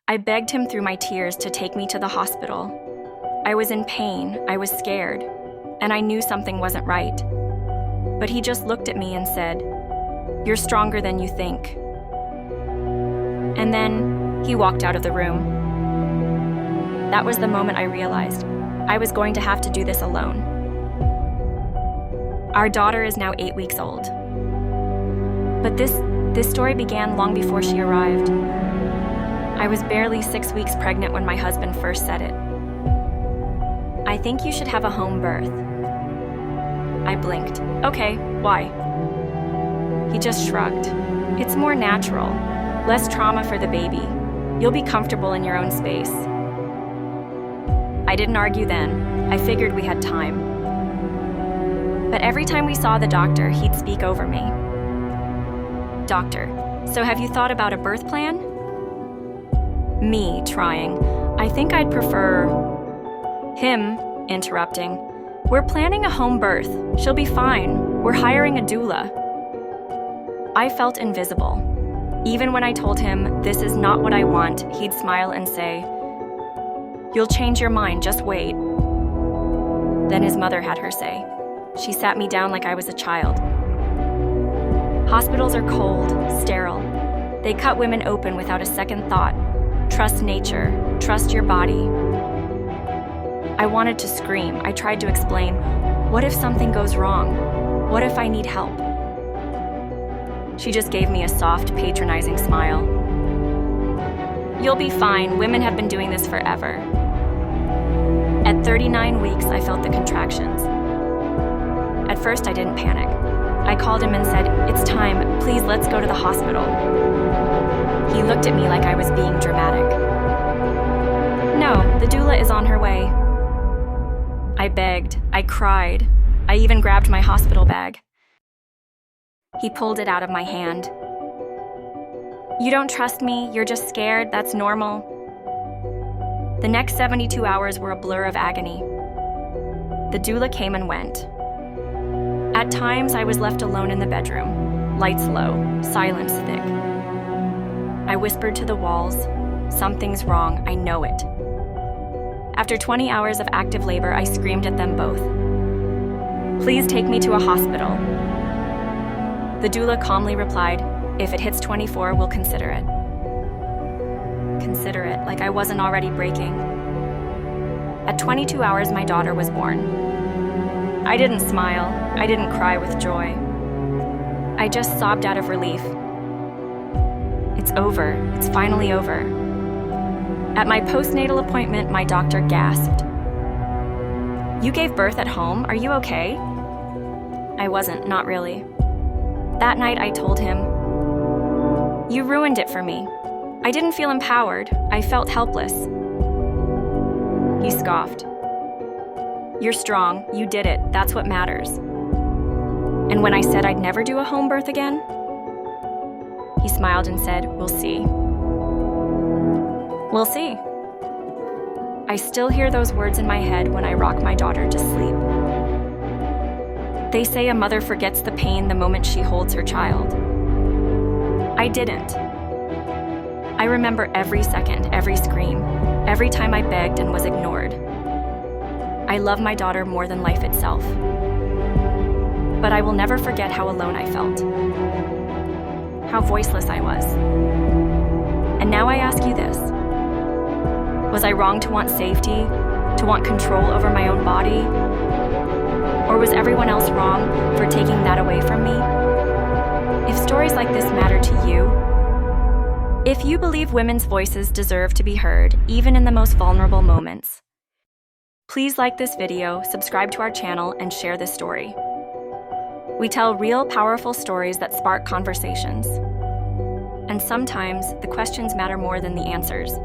I begged him through my tears to take me to the hospital. I was in pain, I was scared, and I knew something wasn't right. But he just looked at me and said, "You're stronger than you think." And then he walked out of the room. That was the moment I realized I was going to have to do this alone. Our daughter is now 8 weeks old. But this story began long before she arrived. I was barely 6 weeks pregnant when my husband first said it. "I think you should have a home birth." I blinked. "Okay, why?" He just shrugged. "It's more natural, less trauma for the baby. You'll be comfortable in your own space." I didn't argue then. I figured we had time. But every time we saw the doctor, he'd speak over me. "Doctor, so have you thought about a birth plan?" Me, trying. "I think I'd prefer..." Him, interrupting. "We're planning a home birth. She'll be fine. We're hiring a doula." I felt invisible. Even when I told him, "This is not what I want," he'd smile and say, "You'll change your mind, just wait." Then his mother had her say. She sat me down like I was a child. Hospitals are cold, sterile. They cut women open without a second thought. Trust nature, trust your body. I wanted to scream. I tried to explain, what if something goes wrong? What if I need help? She just gave me a soft, patronizing smile. "You'll be fine. Women have been doing this forever." At 39 weeks, I felt the contractions. At first, I didn't panic. I called him and said, "It's time. Please, let's go to the hospital." He looked at me like I was being dramatic. "No, the doula is on her way." I begged. I cried. I even grabbed my hospital bag. He pulled it out of my hand. "You don't trust me? You're just scared? That's normal." The next 72 hours were a blur of agony. The doula came and went. At times, I was left alone in the bedroom, lights low, silence thick. I whispered to the walls, "Something's wrong, I know it." After 20 hours of active labor, I screamed at them both. "Please take me to a hospital." The doula calmly replied, "If it hits 24, we'll consider it." Consider it, like I wasn't already breaking. At 22 hours, my daughter was born. I didn't smile. I didn't cry with joy. I just sobbed out of relief. It's over. It's finally over. At my postnatal appointment, my doctor gasped. "You gave birth at home? Are you okay?" I wasn't, not really. That night, I told him, "You ruined it for me. I didn't feel empowered. I felt helpless." He scoffed. "You're strong. You did it. That's what matters." And when I said I'd never do a home birth again, he smiled and said, "We'll see." We'll see. I still hear those words in my head when I rock my daughter to sleep. They say a mother forgets the pain the moment she holds her child. I didn't. I remember every second, every scream, every time I begged and was ignored. I love my daughter more than life itself. But I will never forget how alone I felt, how voiceless I was. And now I ask you this. Was I wrong to want safety, to want control over my own body? Or was everyone else wrong for taking that away from me? If stories like this matter to you, if you believe women's voices deserve to be heard, even in the most vulnerable moments, please like this video, subscribe to our channel, and share this story. We tell real, powerful stories that spark conversations. And sometimes, the questions matter more than the answers.